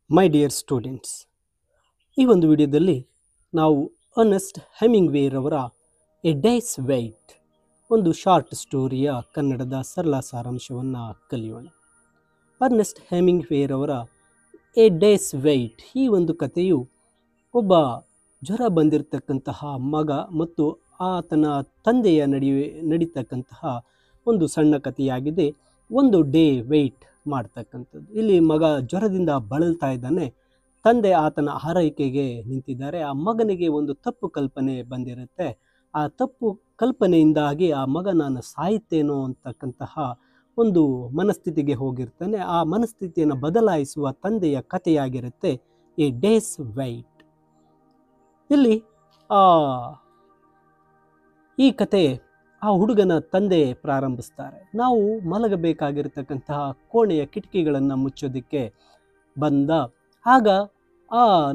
My dear students, ಈ ಒಂದು ವಿಡಿಯೋದಲ್ಲಿ ನಾವು ಅರ್ನೆಸ್ಟ್ ಹೆಮಿಂಗ್ವೇರವರ ಎ ಡೇಸ್ ವೇಟ್ ಒಂದು ಶಾರ್ಟ್ ಸ್ಟೋರಿಯ ಕನ್ನಡದ ಸರಳ ಸಾರಾಂಶವನ್ನು ಕಲಿಯೋಣ. ಅರ್ನೆಸ್ಟ್ ಹೆಮಿಂಗ್ವೇರವರ ಎ ಡೇಸ್ ವೇಟ್ ಈ ಒಂದು ಕಥೆಯು ಒಬ್ಬ ಜ್ವರ ಬಂದಿರತಕ್ಕಂತಹ ಮಗ ಮತ್ತು ಆತನ ತಂದೆಯ ನಡೀತಕ್ಕಂತಹ ಒಂದು ಸಣ್ಣ ಕಥೆಯಾಗಿದೆ. ಒಂದು ಡೇ ವೆಯ್ಟ್ ಮಾಡ್ತಕ್ಕಂಥದ್ದು. ಇಲ್ಲಿ ಮಗ ಜ್ವರದಿಂದ ಬಳಲ್ತಾ ಇದ್ದಾನೆ. ತಂದೆ ಆತನ ಆರೈಕೆಗೆ ನಿಂತಿದ್ದಾರೆ. ಆ ಮಗನಿಗೆ ಒಂದು ತಪ್ಪು ಕಲ್ಪನೆ ಬಂದಿರುತ್ತೆ. ಆ ತಪ್ಪು ಕಲ್ಪನೆಯಿಂದಾಗಿ ಆ ಮಗ ನಾನು ಸಾಯ್ತೇನೋ ಅಂತಕ್ಕಂತಹ ಒಂದು ಮನಸ್ಥಿತಿಗೆ ಹೋಗಿರ್ತಾನೆ. ಆ ಮನಸ್ಥಿತಿಯನ್ನು ಬದಲಾಯಿಸುವ ತಂದೆಯ ಕಥೆಯಾಗಿರುತ್ತೆ ಎ ಡೇಸ್ ವೆಯ್ಟ್. ಇಲ್ಲಿ ಈ ಕತೆ ಆ ಹುಡುಗನ ತಂದೆ ಪ್ರಾರಂಭಿಸ್ತಾರೆ. ನಾವು ಮಲಗಬೇಕಾಗಿರ್ತಕ್ಕಂತಹ ಕೋಣೆಯ ಕಿಟಕಿಗಳನ್ನು ಮುಚ್ಚೋದಕ್ಕೆ ಬಂದ ಆಗ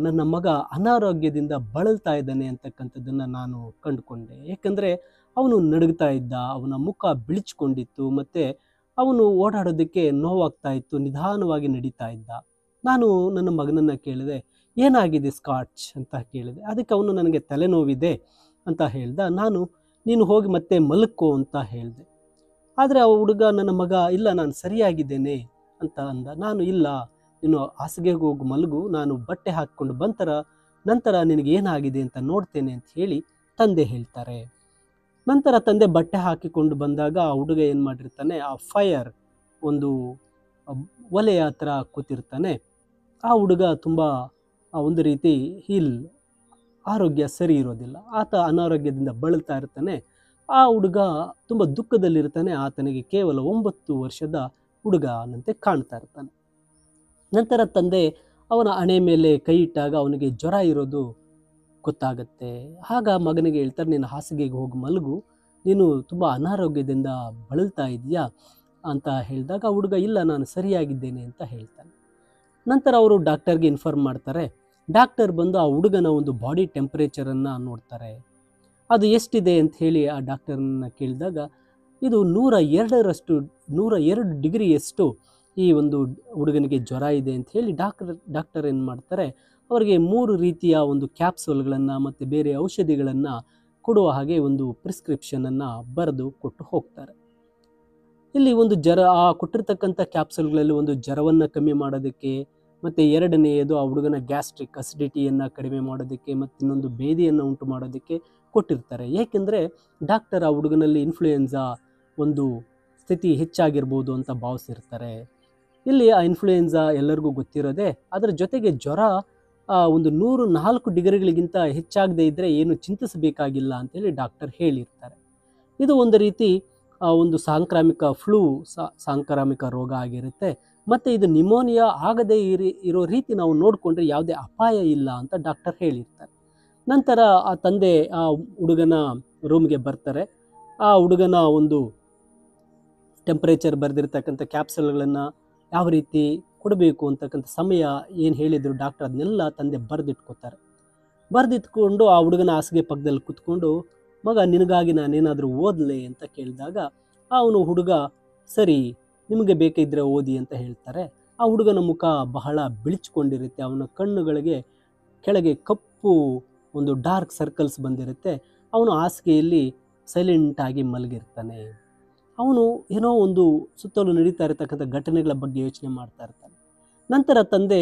ನನ್ನ ಮಗ ಅನಾರೋಗ್ಯದಿಂದ ಬಳಲ್ತಾ ಇದ್ದಾನೆ ಅಂತಕ್ಕಂಥದ್ದನ್ನು ನಾನು ಕಂಡುಕೊಂಡೆ. ಏಕೆಂದರೆ ಅವನು ನಡುಗ್ತಾ ಇದ್ದ, ಅವನ ಮುಖ ಬಿಳಿಚ್ಕೊಂಡಿತ್ತು, ಮತ್ತು ಅವನು ಓಡಾಡೋದಕ್ಕೆ ನೋವಾಗ್ತಾ ಇತ್ತು, ನಿಧಾನವಾಗಿ ನಡೀತಾ ಇದ್ದ. ನಾನು ನನ್ನ ಮಗನನ್ನು ಕೇಳಿದೆ, ಏನಾಗಿದೆ ಸ್ಕಾಚ್ ಅಂತ ಕೇಳಿದೆ. ಅದಕ್ಕೆ ಅವನು ನನಗೆ ತಲೆನೋವಿದೆ ಅಂತ ಹೇಳ್ದ. ನೀನು ಹೋಗಿ ಮತ್ತೆ ಮಲಕ್ಕೋ ಅಂತ ಹೇಳಿದೆ. ಆದರೆ ಆ ಹುಡುಗ ನನ್ನ ಮಗ ಇಲ್ಲ ನಾನು ಸರಿಯಾಗಿದ್ದೇನೆ ಅಂತ ಅಂದ. ನಾನು ಇಲ್ಲ, ನೀನು ಹಾಸಿಗೆಗೆ ಹೋಗಿ ಮಲಗು, ನಾನು ಬಟ್ಟೆ ಹಾಕ್ಕೊಂಡು ನಂತರ ನಿನಗೆ ಏನಾಗಿದೆ ಅಂತ ನೋಡ್ತೇನೆ ಅಂತ ಹೇಳಿ ತಂದೆ ಹೇಳ್ತಾರೆ. ನಂತರ ತಂದೆ ಬಟ್ಟೆ ಹಾಕಿಕೊಂಡು ಬಂದಾಗ ಆ ಹುಡುಗ ಏನು ಮಾಡಿರ್ತಾನೆ, ಆ ಫೈರ್ ಒಂದು ಒಲೆಯ ಹತ್ರ ಕೂತಿರ್ತಾನೆ. ಆ ಹುಡುಗ ತುಂಬ ಒಂದು ರೀತಿ ಆರೋಗ್ಯ ಸರಿ ಇರೋದಿಲ್ಲ. ಆತ ಅನಾರೋಗ್ಯದಿಂದ ಬಳಲ್ತಾ ಇರ್ತಾನೆ. ಆ ಹುಡುಗ ತುಂಬ ದುಃಖದಲ್ಲಿರ್ತಾನೆ. ಆತನಿಗೆ ಕೇವಲ 9 ವರ್ಷದ ಹುಡುಗನಂತೆ ಕಾಣ್ತಾ ಇರ್ತಾನೆ. ನಂತರ ತಂದೆ ಅವನ ಹಣೆ ಮೇಲೆ ಕೈ ಇಟ್ಟಾಗ ಅವನಿಗೆ ಜ್ವರ ಇರೋದು ಗೊತ್ತಾಗತ್ತೆ. ಆಗ ಮಗನಿಗೆ ಹೇಳ್ತಾರೆ, ನೀನು ಹಾಸಿಗೆಗೆ ಹೋಗಿ ಮಲಗು, ನೀನು ತುಂಬ ಅನಾರೋಗ್ಯದಿಂದ ಬಳಲ್ತಾ ಇದೆಯಾ ಅಂತ ಹೇಳಿದಾಗ ಹುಡುಗ ಇಲ್ಲ ನಾನು ಸರಿಯಾಗಿದ್ದೇನೆ ಅಂತ ಹೇಳ್ತಾನೆ. ನಂತರ ಅವರು ಡಾಕ್ಟರ್ಗೆ ಇನ್ಫಾರ್ಮ್ ಮಾಡ್ತಾರೆ. ಡಾಕ್ಟರ್ ಬಂದು ಆ ಹುಡುಗನ ಒಂದು ಬಾಡಿ ಟೆಂಪ್ರೇಚರನ್ನು ನೋಡ್ತಾರೆ. ಅದು ಎಷ್ಟಿದೆ ಅಂತ ಹೇಳಿ ಆ ಡಾಕ್ಟರನ್ನ ಕೇಳಿದಾಗ ಇದು 102 ಡಿಗ್ರಿಯಷ್ಟು ಈ ಒಂದು ಹುಡುಗನಿಗೆ ಜ್ವರ ಇದೆ ಅಂತ ಹೇಳಿ ಡಾಕ್ಟರ್ ಏನು ಮಾಡ್ತಾರೆ, ಅವರಿಗೆ 3 ರೀತಿಯ ಒಂದು ಕ್ಯಾಪ್ಸೂಲ್ಗಳನ್ನು ಮತ್ತು ಬೇರೆ ಔಷಧಿಗಳನ್ನು ಕೊಡುವ ಹಾಗೆ ಒಂದು ಪ್ರಿಸ್ಕ್ರಿಪ್ಷನನ್ನು ಬರೆದು ಕೊಟ್ಟು ಹೋಗ್ತಾರೆ. ಇಲ್ಲಿ ಒಂದು ಕೊಟ್ಟಿರ್ತಕ್ಕಂಥ ಕ್ಯಾಪ್ಸೂಲ್ಗಳಲ್ಲಿ ಒಂದು ಜ್ವರವನ್ನು ಕಮ್ಮಿ ಮಾಡೋದಕ್ಕೆ, ಮತ್ತು ಎರಡನೆಯದು ಆ ಹುಡುಗನ ಗ್ಯಾಸ್ಟ್ರಿಕ್ ಅಸಿಡಿಟಿಯನ್ನು ಕಡಿಮೆ ಮಾಡೋದಕ್ಕೆ, ಮತ್ತು ಇನ್ನೊಂದು ಬೇದಿಯನ್ನು ಉಂಟು ಮಾಡೋದಕ್ಕೆ ಕೊಟ್ಟಿರ್ತಾರೆ. ಏಕೆಂದರೆ ಡಾಕ್ಟರ್ ಆ ಹುಡುಗನಲ್ಲಿ ಇನ್ಫ್ಲೂಯೆನ್ಸಾ ಒಂದು ಸ್ಥಿತಿ ಹೆಚ್ಚಾಗಿರ್ಬೋದು ಅಂತ ಭಾವಿಸಿರ್ತಾರೆ. ಇಲ್ಲಿ ಆ ಇನ್ಫ್ಲೂಯೆನ್ಸಾ ಎಲ್ಲರಿಗೂ ಗೊತ್ತಿರೋದೆ. ಅದರ ಜೊತೆಗೆ ಜ್ವರ ಒಂದು 104 ಡಿಗ್ರಿಗಳಿಗಿಂತ ಹೆಚ್ಚಾಗದೇ ಇದ್ದರೆ ಏನು ಚಿಂತಿಸಬೇಕಾಗಿಲ್ಲ ಅಂತೇಳಿ ಡಾಕ್ಟರ್ ಹೇಳಿರ್ತಾರೆ. ಇದು ಒಂದು ರೀತಿ ಒಂದು ಸಾಂಕ್ರಾಮಿಕ ರೋಗ ಆಗಿರುತ್ತೆ. ಮತ್ತು ಇದು ನಿಮೋನಿಯಾ ಆಗದೇ ಇರೋ ರೀತಿ ನಾವು ನೋಡಿಕೊಂಡ್ರೆ ಯಾವುದೇ ಅಪಾಯ ಇಲ್ಲ ಅಂತ ಡಾಕ್ಟರ್ ಹೇಳಿರ್ತಾರೆ. ನಂತರ ಆ ತಂದೆ ಆ ಹುಡುಗನ ರೂಮ್ಗೆ ಬರ್ತಾರೆ. ಆ ಹುಡುಗನ ಒಂದು ಟೆಂಪ್ರೇಚರ್ ಬರೆದಿರ್ತಕ್ಕಂಥ ಕ್ಯಾಪ್ಸೂಲ್ಗಳನ್ನು ಯಾವ ರೀತಿ ಕೊಡಬೇಕು ಅಂತಕ್ಕಂಥ ಸಮಯ ಏನು ಹೇಳಿದರು ಡಾಕ್ಟರ್, ಅದನ್ನೆಲ್ಲ ತಂದೆ ಬರೆದಿಟ್ಕೊಂಡು ಆ ಹುಡುಗನ ಹಾಸಿಗೆ ಪಕ್ಕದಲ್ಲಿ ಕೂತ್ಕೊಂಡು, ಮಗ ನಿನಗಾಗಿ ನಾನೇನಾದರೂ ಓದಲೇ ಅಂತ ಕೇಳಿದಾಗ ಅವನು ಹುಡುಗ ಸರಿ ನಿಮಗೆ ಬೇಕಿದ್ದರೆ ಓದಿ ಅಂತ ಹೇಳ್ತಾರೆ. ಆ ಹುಡುಗನ ಮುಖ ಬಹಳ ಬಿಳಿಚ್ಕೊಂಡಿರುತ್ತೆ. ಅವನ ಕಣ್ಣುಗಳಿಗೆ ಕೆಳಗೆ ಕಪ್ಪು ಒಂದು ಡಾರ್ಕ್ ಸರ್ಕಲ್ಸ್ ಬಂದಿರುತ್ತೆ. ಅವನು ಹಾಸಿಗೆಯಲ್ಲಿ ಸೈಲೆಂಟಾಗಿ ಮಲಗಿರ್ತಾನೆ. ಅವನು ಏನೋ ಒಂದು ಸುತ್ತಲೂ ನಡೀತಾ ಇರತಕ್ಕಂಥ ಘಟನೆಗಳ ಬಗ್ಗೆ ಯೋಚನೆ ಮಾಡ್ತಾ ಇರ್ತಾನೆ. ನಂತರ ತಂದೆ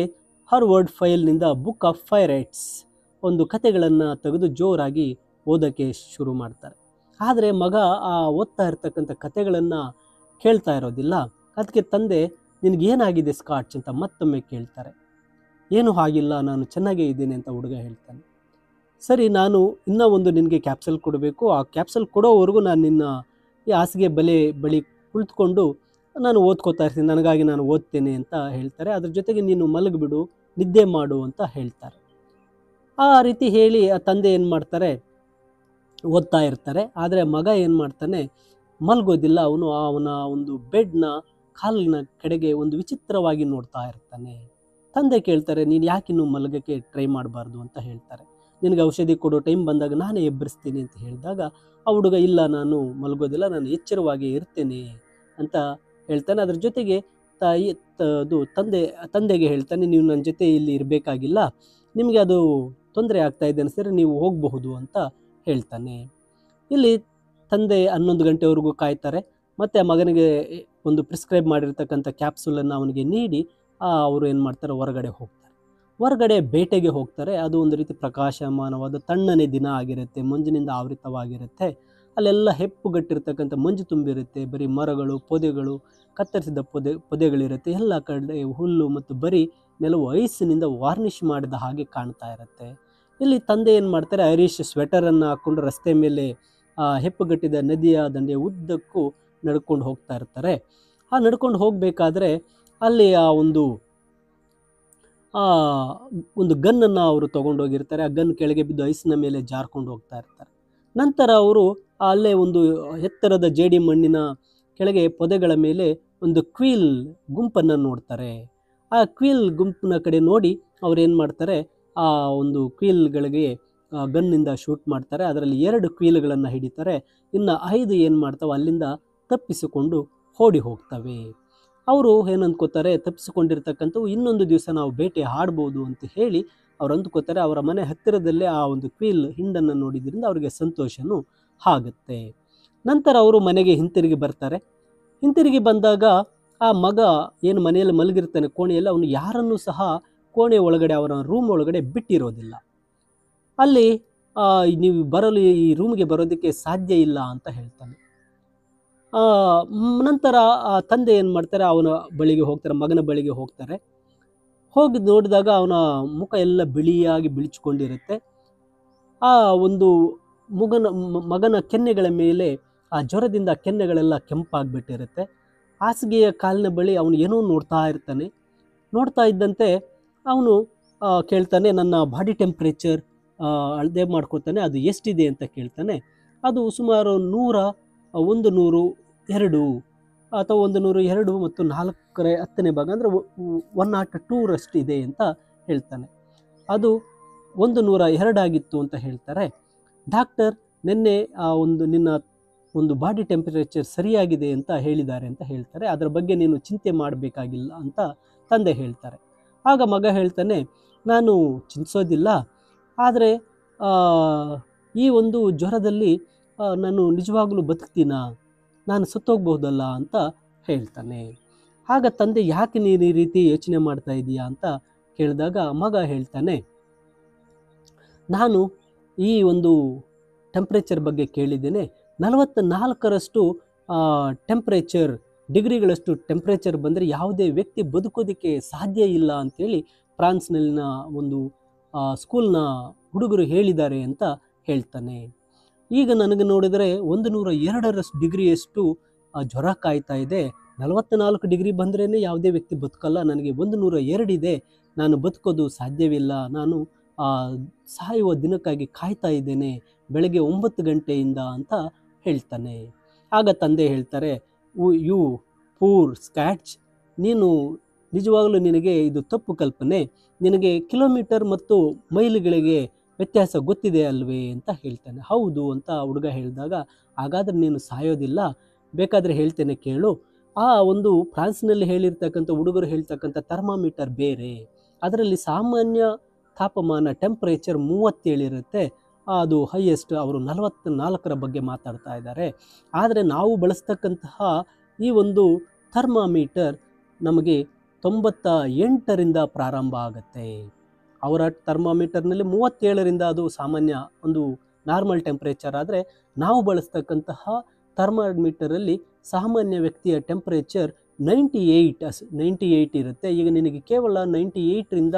ಹಾರ್ವರ್ಡ್ ಫೈಲ್ನಿಂದ ಬುಕ್ ಆಫ್ ಪೈರೇಟ್ಸ್ ಒಂದು ಕಥೆಗಳನ್ನು ತೆಗೆದು ಜೋರಾಗಿ ಓದೋಕ್ಕೆ ಶುರು ಮಾಡ್ತಾರೆ. ಆದರೆ ಮಗ ಆ ಓದ್ತಾ ಇರ್ತಕ್ಕಂಥ ಕಥೆಗಳನ್ನು ಕೇಳ್ತಾ ಇರೋದಿಲ್ಲ. ಅದಕ್ಕೆ ತಂದೆ ನಿನಗೇನಾಗಿದೆ ಸ್ಕಾಚ್ ಅಂತ ಮತ್ತೊಮ್ಮೆ ಕೇಳ್ತಾರೆ. ಏನೂ ಆಗಿಲ್ಲ, ನಾನು ಚೆನ್ನಾಗೇ ಇದ್ದೀನಿ ಅಂತ ಹುಡುಗ ಹೇಳ್ತಾನೆ. ಸರಿ, ನಾನು ಇನ್ನೂ ಒಂದು ನಿನಗೆ ಕ್ಯಾಪ್ಸೂಲ್ ಕೊಡಬೇಕು, ಆ ಕ್ಯಾಪ್ಸೂಲ್ ಕೊಡೋವರೆಗೂ ನಾನು ನಿನ್ನ ಈ ಹಾಸಿಗೆ ಬಳಿ ಕುಳಿತುಕೊಂಡು ನಾನು ಓದ್ಕೋತಾ ಇರ್ತೀನಿ, ನನಗಾಗಿ ನಾನು ಓದ್ತೇನೆ ಅಂತ ಹೇಳ್ತಾರೆ. ಅದ್ರ ಜೊತೆಗೆ ನೀನು ಮಲಗಿಬಿಡು, ನಿದ್ದೆ ಮಾಡು ಅಂತ ಹೇಳ್ತಾರೆ. ಆ ರೀತಿ ಹೇಳಿ ಆ ತಂದೆ ಏನು ಮಾಡ್ತಾರೆ, ಓದ್ತಾ ಇರ್ತಾರೆ. ಆದರೆ ಮಗ ಏನು ಮಾಡ್ತಾನೆ, ಮಲಗೋದಿಲ್ಲ. ಅವನ ಒಂದು ಬೆಡ್ನ ಕಾಲಿನ ಕಡೆಗೆ ಒಂದು ವಿಚಿತ್ರವಾಗಿ ನೋಡ್ತಾ ಇರ್ತಾನೆ. ತಂದೆ ಕೇಳ್ತಾರೆ, ನೀನು ಯಾಕಿನ್ನೂ ಮಲಗಕ್ಕೆ ಟ್ರೈ ಮಾಡಬಾರ್ದು ಅಂತ ಹೇಳ್ತಾರೆ. ನಿನಗೆ ಔಷಧಿ ಕೊಡೋ ಟೈಮ್ ಬಂದಾಗ ನಾನೇ ಎಬ್ಬರಿಸ್ತೀನಿ ಅಂತ ಹೇಳಿದಾಗ ಆ ಹುಡುಗ ಇಲ್ಲ ನಾನು ಮಲಗೋದಿಲ್ಲ, ನಾನು ಎಚ್ಚರವಾಗಿ ಇರ್ತೇನೆ ಅಂತ ಹೇಳ್ತಾನೆ. ಅದ್ರ ಜೊತೆಗೆ ತಂದೆಗೆ ಹೇಳ್ತಾನೆ, ನೀವು ನನ್ನ ಜೊತೆ ಇಲ್ಲಿ ಇರಬೇಕಾಗಿಲ್ಲ, ನಿಮಗೆ ಅದು ತೊಂದರೆ ಆಗ್ತಾ ಇದೆ ಅನಿಸಿದ್ರೆ ನೀವು ಹೋಗಬಹುದು ಅಂತ ಹೇಳ್ತಾನೆ. ಇಲ್ಲಿ ತಂದೆ 11 ಗಂಟೆವರೆಗೂ ಕಾಯ್ತಾರೆ. ಮತ್ತು ಆ ಮಗನಿಗೆ ಒಂದು ಪ್ರಿಸ್ಕ್ರೈಬ್ ಮಾಡಿರ್ತಕ್ಕಂಥ ಕ್ಯಾಪ್ಸೂಲನ್ನು ಅವನಿಗೆ ನೀಡಿ ಅವರು ಏನು ಮಾಡ್ತಾರೆ, ಹೊರಗಡೆ ಹೋಗ್ತಾರೆ. ಹೊರಗಡೆ ಬೇಟೆಗೆ ಹೋಗ್ತಾರೆ. ಅದು ಒಂದು ರೀತಿ ಪ್ರಕಾಶಮಾನವಾದ ತಣ್ಣನೆ ದಿನ ಆಗಿರುತ್ತೆ, ಮಂಜಿನಿಂದ ಆವೃತವಾಗಿರುತ್ತೆ. ಅಲ್ಲೆಲ್ಲ ಹೆಪ್ಪುಗಟ್ಟಿರ್ತಕ್ಕಂಥ ಮಂಜು ತುಂಬಿರುತ್ತೆ, ಬರೀ ಮರಗಳು, ಪೊದೆಗಳು, ಕತ್ತರಿಸಿದ ಪೊದೆಗಳಿರುತ್ತೆ, ಎಲ್ಲ ಕಡೆ ಹುಲ್ಲು ಮತ್ತು ಬರೀ ನೆಲವು ಐಸಿನಿಂದ ವಾರ್ನಿಷ್ ಮಾಡಿದ ಹಾಗೆ ಕಾಣ್ತಾ ಇರುತ್ತೆ. ಇಲ್ಲಿ ತಂದೆ ಏನು ಮಾಡ್ತಾರೆ, ಐರಿಷ್ ಸ್ವೆಟರನ್ನು ಹಾಕ್ಕೊಂಡು ರಸ್ತೆ ಮೇಲೆ ಹೆಪ್ಪುಗಟ್ಟಿದ ನದಿಯ ದಂಡೆಯ ಉದ್ದಕ್ಕೂ ನಡ್ಕೊಂಡು ಹೋಗ್ತಾ ಇರ್ತಾರೆ. ನಡ್ಕೊಂಡು ಹೋಗಬೇಕಾದ್ರೆ ಅಲ್ಲಿ ಒಂದು ಗನ್ನನ್ನು ಅವರು ತೊಗೊಂಡೋಗಿರ್ತಾರೆ. ಆ ಗನ್ ಕೆಳಗೆ ಬಿದ್ದು ಐಸಿನ ಮೇಲೆ ಜಾರ್ಕೊಂಡು ಹೋಗ್ತಾ ಇರ್ತಾರೆ. ನಂತರ ಅವರು ಅಲ್ಲೇ ಒಂದು ಎತ್ತರದ ಜೇಡಿ ಮಣ್ಣಿನ ಕೆಳಗೆ ಪೊದೆಗಳ ಮೇಲೆ ಒಂದು ಕ್ವೀಲ್ ಗುಂಪನ್ನು ನೋಡ್ತಾರೆ. ಆ ಕ್ವೀಲ್ ಗುಂಪಿನ ಕಡೆ ನೋಡಿ ಅವ್ರು ಏನು ಮಾಡ್ತಾರೆ, ಆ ಒಂದು ಕ್ವೀಲ್ಗಳಿಗೆ ಗನ್ನಿಂದ ಶೂಟ್ ಮಾಡ್ತಾರೆ. ಅದರಲ್ಲಿ 2 ಕ್ವೀಲ್ಗಳನ್ನು ಹಿಡಿತಾರೆ. ಇನ್ನು 5 ಏನು ಮಾಡ್ತಾವೆ, ಅಲ್ಲಿಂದ ತಪ್ಪಿಸಿಕೊಂಡು ಓಡಿ ಹೋಗ್ತವೆ. ಅವರು ಏನು ಅಂದ್ಕೋತಾರೆ, ತಪ್ಪಿಸಿಕೊಂಡಿರ್ತಕ್ಕಂಥವು ಇನ್ನೊಂದು ದಿವಸ ನಾವು ಬೇಟೆ ಆಡ್ಬೋದು ಅಂತ ಹೇಳಿ ಅವ್ರು ಅಂದ್ಕೋತಾರೆ. ಅವರ ಮನೆ ಹತ್ತಿರದಲ್ಲೇ ಆ ಒಂದು ಕ್ವೀಲ್ ಹಿಂಡನ್ನು ನೋಡಿದ್ರಿಂದ ಅವರಿಗೆ ಸಂತೋಷನೂ ಆಗುತ್ತೆ. ನಂತರ ಅವರು ಮನೆಗೆ ಹಿಂತಿರುಗಿ ಬರ್ತಾರೆ. ಹಿಂತಿರುಗಿ ಬಂದಾಗ ಆ ಮಗ ಏನು ಮನೆಯಲ್ಲಿ ಮಲಗಿರ್ತಾನೆ ಕೋಣೆಯಲ್ಲಿ, ಅವನು ಯಾರನ್ನೂ ಸಹ ಕೋಣೆ ಒಳಗಡೆ, ಅವರ ರೂಮ್ ಒಳಗಡೆ ಬಿಟ್ಟಿರೋದಿಲ್ಲ. ಅಲ್ಲಿ ನೀವು ಈ ರೂಮ್ಗೆ ಬರೋದಕ್ಕೆ ಸಾಧ್ಯ ಇಲ್ಲ ಅಂತ ಹೇಳ್ತಾನೆ. ನಂತರ ತಂದೆ ಏನು ಮಾಡ್ತಾರೆ, ಅವನ ಬಳಿಗೆ ಹೋಗ್ತಾರೆ, ಮಗನ ಬಳಿಗೆ ಹೋಗ್ತಾರೆ. ಹೋಗಿ ನೋಡಿದಾಗ ಅವನ ಮುಖ ಎಲ್ಲ ಬಿಳಿಯಾಗಿ ಬಿಳಿಚಿಕೊಂಡಿರುತ್ತೆ. ಆ ಒಂದು ಮಗನ ಕೆನ್ನೆಗಳ ಮೇಲೆ ಆ ಜ್ವರದಿಂದ ಕೆನ್ನೆಗಳೆಲ್ಲ ಕೆಂಪಾಗ್ಬಿಟ್ಟಿರುತ್ತೆ. ಹಾಸಿಗೆಯ ಕಾಲಿನ ಬಳಿ ಅವನು ಏನೋ ನೋಡ್ತಾ ಇರ್ತಾನೆ. ನೋಡ್ತಾ ಇದ್ದಂತೆ ಅವನು ಕೇಳ್ತಾನೆ, ನನ್ನ ಬಾಡಿ ಟೆಂಪ್ರೇಚರ್ ಅಳತೆ ಮಾಡ್ಕೋತಾನೆ, ಅದು ಎಷ್ಟಿದೆ ಅಂತ ಕೇಳ್ತಾನೆ. ಅದು ಸುಮಾರು 100, 102 ಅಥವಾ 102 ಮತ್ತು 4/10 ಭಾಗ, ಅಂದರೆ 102 ಇದೆ ಅಂತ ಹೇಳ್ತಾನೆ. ಅದು 102 ಆಗಿತ್ತು ಅಂತ ಹೇಳ್ತಾರೆ. ಡಾಕ್ಟರ್ ನಿನ್ನೆ ನಿನ್ನ ಒಂದು ಬಾಡಿ ಟೆಂಪರೇಚರ್ ಸರಿಯಾಗಿದೆ ಅಂತ ಹೇಳಿದ್ದಾರೆ ಅಂತ ಹೇಳ್ತಾರೆ. ಅದರ ಬಗ್ಗೆ ನೀನು ಚಿಂತೆ ಮಾಡಬೇಕಾಗಿಲ್ಲ ಅಂತ ತಂದೆ ಹೇಳ್ತಾರೆ. ಆಗ ಮಗ ಹೇಳ್ತಾನೆ, ನಾನು ಚಿಂತಿಸೋದಿಲ್ಲ, ಆದರೆ ಈ ಒಂದು ಜ್ವರದಲ್ಲಿ ನಾನು ನಿಜವಾಗ್ಲೂ ಬದುಕ್ತೀನಾ, ನಾನು ಸತ್ತೋಗ್ಬಹುದಲ್ಲ ಅಂತ ಹೇಳ್ತಾನೆ. ಆಗ ತಂದೆ, ಯಾಕೆ ನೀನು ಈ ರೀತಿ ಯೋಚನೆ ಮಾಡ್ತಾ ಇದೀಯಾ ಅಂತ ಕೇಳಿದಾಗ ಮಗ ಹೇಳ್ತಾನೆ, ನಾನು ಈ ಒಂದು ಟೆಂಪ್ರೇಚರ್ ಬಗ್ಗೆ ಕೇಳಿದ್ದೇನೆ, 44ರಷ್ಟು ಟೆಂಪ್ರೇಚರ್ ಡಿಗ್ರಿಗಳಷ್ಟು ಟೆಂಪ್ರೇಚರ್ ಬಂದರೆ ಯಾವುದೇ ವ್ಯಕ್ತಿ ಬದುಕೋದಕ್ಕೆ ಸಾಧ್ಯ ಇಲ್ಲ ಅಂಥೇಳಿ ಫ್ರಾನ್ಸ್ನಲ್ಲಿನ ಒಂದು ಸ್ಕೂಲ್ನ ಹುಡುಗರು ಹೇಳಿದ್ದಾರೆ ಅಂತ ಹೇಳ್ತಾನೆ. ಈಗ ನನಗೆ ನೋಡಿದರೆ 102 ಡಿಗ್ರಿಯಷ್ಟು ಜ್ವರ ಕಾಯ್ತಾ ಇದೆ. 44 ಡಿಗ್ರಿ ಬಂದ್ರೇ ಯಾವುದೇ ವ್ಯಕ್ತಿ ಬದುಕಲ್ಲ, ನನಗೆ 102 ಇದೆ, ನಾನು ಬದುಕೋದು ಸಾಧ್ಯವಿಲ್ಲ, ನಾನು ಸಾಯುವ ದಿನಕ್ಕಾಗಿ ಕಾಯ್ತಾ ಇದ್ದೇನೆ, ಬೆಳಗ್ಗೆ 9 ಗಂಟೆಯಿಂದ ಅಂತ ಹೇಳ್ತಾನೆ. ಆಗ ತಂದೆ ಹೇಳ್ತಾರೆ, ಯು ಪೂರ್ ಸ್ಕ್ಯಾಚ್, ನೀನು ನಿಜವಾಗಲೂ ನಿನಗೆ ಇದು ತಪ್ಪು ಕಲ್ಪನೆ, ನಿನಗೆ ಕಿಲೋಮೀಟರ್ ಮತ್ತು ಮೈಲಿಗಳಿಗೆ ವ್ಯತ್ಯಾಸ ಗೊತ್ತಿದೆ ಅಲ್ವೇ ಅಂತ ಹೇಳ್ತಾನೆ. ಹೌದು ಅಂತ ಹುಡುಗ ಹೇಳಿದಾಗ, ಹಾಗಾದರೆ ನೀನು ಸಾಯೋದಿಲ್ಲ, ಬೇಕಾದರೆ ಹೇಳ್ತೇನೆ ಕೇಳು. ಆ ಒಂದು ಫ್ರಾನ್ಸ್ನಲ್ಲಿ ಹೇಳಿರ್ತಕ್ಕಂಥ ಹುಡುಗರು ಹೇಳ್ತಕ್ಕಂಥ ಥರ್ಮಾಮೀಟರ್ ಬೇರೆ, ಅದರಲ್ಲಿ ಸಾಮಾನ್ಯ ತಾಪಮಾನ ಟೆಂಪ್ರೇಚರ್ 37 ಇರುತ್ತೆ, ಅದು ಹೈಯೆಸ್ಟ್ ಅವರು 44 ಬಗ್ಗೆ ಮಾತಾಡ್ತಾ ಇದ್ದಾರೆ. ಆದರೆ ನಾವು ಬಳಸ್ತಕ್ಕಂತಹ ಈ ಒಂದು ಥರ್ಮಾಮೀಟರ್ ನಮಗೆ 98ರಿಂದ ಪ್ರಾರಂಭ ಆಗುತ್ತೆ. ಅವರ ಥರ್ಮಾಮೀಟರ್ನಲ್ಲಿ 37ರಿಂದ ಅದು ಸಾಮಾನ್ಯ ಒಂದು ನಾರ್ಮಲ್ ಟೆಂಪ್ರೇಚರ್. ಆದರೆ ನಾವು ಬಳಸ್ತಕ್ಕಂತಹ ಥರ್ಮಾಮೀಟರಲ್ಲಿ ಸಾಮಾನ್ಯ ವ್ಯಕ್ತಿಯ ಟೆಂಪ್ರೇಚರ್ 98 ಇರುತ್ತೆ. ಈಗ ನಿನಗೆ ಕೇವಲ 98ರಿಂದ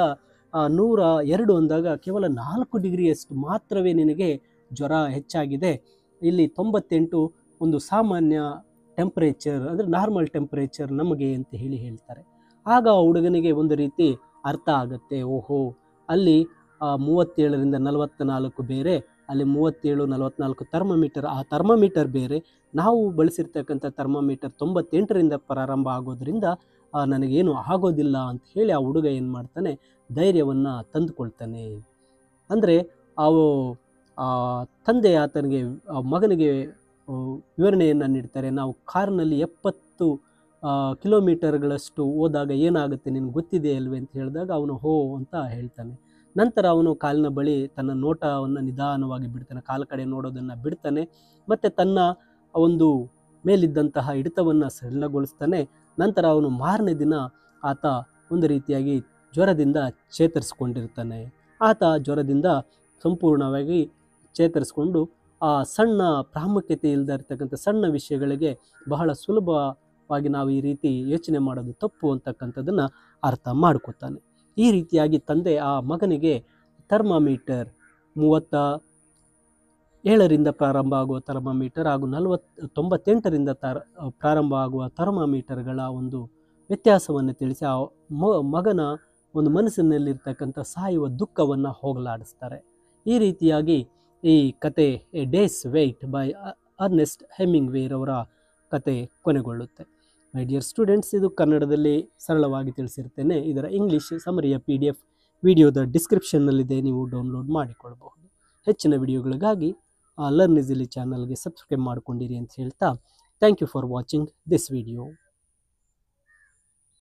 102 ಅಂದಾಗ ಕೇವಲ 4 ಡಿಗ್ರಿಯಷ್ಟು ಮಾತ್ರವೇ ನಿನಗೆ ಜ್ವರ ಹೆಚ್ಚಾಗಿದೆ. ಇಲ್ಲಿ 98 ಒಂದು ಸಾಮಾನ್ಯ ಟೆಂಪ್ರೇಚರ್, ಅಂದರೆ ನಾರ್ಮಲ್ ಟೆಂಪ್ರೇಚರ್ ನಮಗೆ ಅಂತ ಹೇಳ್ತಾರೆ. ಆಗ ಹುಡುಗನಿಗೆ ಒಂದು ರೀತಿ ಅರ್ಥ ಆಗುತ್ತೆ, ಓಹೋ, ಅಲ್ಲಿ 37ರಿಂದ 44 ಬೇರೆ, ಅಲ್ಲಿ 37, 44 ಥರ್ಮಾಮೀಟರ್, ಆ ಥರ್ಮಾಮೀಟರ್ ಬೇರೆ, ನಾವು ಬಳಸಿರ್ತಕ್ಕಂಥ ಥರ್ಮಾಮೀಟರ್ 98ರಿಂದ ಪ್ರಾರಂಭ ಆಗೋದ್ರಿಂದ ನನಗೇನು ಆಗೋದಿಲ್ಲ ಅಂತ ಹೇಳಿ ಆ ಹುಡುಗ ಏನು ಮಾಡ್ತಾನೆ, ಧೈರ್ಯವನ್ನು ತಂದುಕೊಳ್ತಾನೆ. ಅಂದರೆ ತಂದೆ ಆತನಿಗೆ ಮಗನಿಗೆ ವಿವರಣೆಯನ್ನು ನೀಡ್ತಾರೆ. ನಾವು ಕಾರಿನಲ್ಲಿ 70 ಕಿಲೋಮೀಟರ್ಗಳಷ್ಟು ಹೋದಾಗ ಏನಾಗುತ್ತೆ ನಿನಗೆ ಗೊತ್ತಿದೆ ಅಲ್ವೇ ಅಂತ ಹೇಳಿದಾಗ ಅವನು ಹೋ ಅಂತ ಹೇಳ್ತಾನೆ. ನಂತರ ಅವನು ಕಾಲಿನ ಬಳಿ ತನ್ನ ನೋಟವನ್ನು ನಿಧಾನವಾಗಿ ಬಿಡ್ತಾನೆ, ಕಾಲ ಕಡೆ ನೋಡೋದನ್ನು ಬಿಡ್ತಾನೆ, ಮತ್ತು ತನ್ನ ಒಂದು ಮೇಲಿದ್ದಂತಹ ಹಿಡಿತವನ್ನು ಸಡಿಲಗೊಳಿಸ್ತಾನೆ. ನಂತರ ಅವನು ಮಾರನೇ ದಿನ ಆತ ಒಂದು ರೀತಿಯಾಗಿ ಜ್ವರದಿಂದ ಚೇತರಿಸ್ಕೊಂಡಿರ್ತಾನೆ. ಆತ ಜ್ವರದಿಂದ ಸಂಪೂರ್ಣವಾಗಿ ಚೇತರಿಸ್ಕೊಂಡು ಆ ಸಣ್ಣ ಪ್ರಾಮುಖ್ಯತೆ ಇಲ್ಲದೆ ಇರ್ತಕ್ಕಂಥ ಸಣ್ಣ ವಿಷಯಗಳಿಗೆ ಬಹಳ ಸುಲಭವಾಗಿ ನಾವು ಈ ರೀತಿ ಯೋಚನೆ ಮಾಡೋದು ತಪ್ಪು ಅಂತಕ್ಕಂಥದ್ದನ್ನು ಅರ್ಥ ಮಾಡ್ಕೋತಾನೆ. ಈ ರೀತಿಯಾಗಿ ತಂದೆ ಆ ಮಗನಿಗೆ ಥರ್ಮಾಮೀಟರ್ 37ರಿಂದ ಪ್ರಾರಂಭ ಆಗುವ ಥರ್ಮಾಮೀಟರ್ ಹಾಗೂ 98ರಿಂದ ಪ್ರಾರಂಭ ಆಗುವ ಥರ್ಮಾಮೀಟರ್ಗಳ ಒಂದು ವ್ಯತ್ಯಾಸವನ್ನು ತಿಳಿಸಿ ಆ ಮಗನ ಒಂದು ಮನಸ್ಸಿನಲ್ಲಿರ್ತಕ್ಕಂಥ ಸಾಯುವ ದುಃಖವನ್ನು ಹೋಗಲಾಡಿಸ್ತಾರೆ. ಈ ರೀತಿಯಾಗಿ ಈ ಕತೆ a day's wait by Ernest ಹೆಮಿಂಗ್ವೇರವರ ಕತೆ ಕೊನೆಗೊಳ್ಳುತ್ತೆ. ಮೈ ಡಿಯರ್ ಸ್ಟೂಡೆಂಟ್ಸ್, ಇದು ಕನ್ನಡದಲ್ಲಿ ಸರಳವಾಗಿ ತಿಳಿಸಿರ್ತೇನೆ. ಇದರ ಇಂಗ್ಲೀಷ್ ಸಮರಿಯ PDF ವಿಡಿಯೋದ ಡಿಸ್ಕ್ರಿಪ್ಷನ್ನಲ್ಲಿದೆ, ನೀವು ಡೌನ್ಲೋಡ್ ಮಾಡಿಕೊಳ್ಬಹುದು. ಹೆಚ್ಚಿನ ವಿಡಿಯೋಗಳಿಗಾಗಿ ಲರ್ನ್ ಈಸಿಲಿ ಚಾನಲ್ಗೆ ಸಬ್ಸ್ಕ್ರೈಬ್ ಮಾಡ್ಕೊಂಡಿರಿ ಅಂತ ಹೇಳ್ತಾ thank you for watching this video.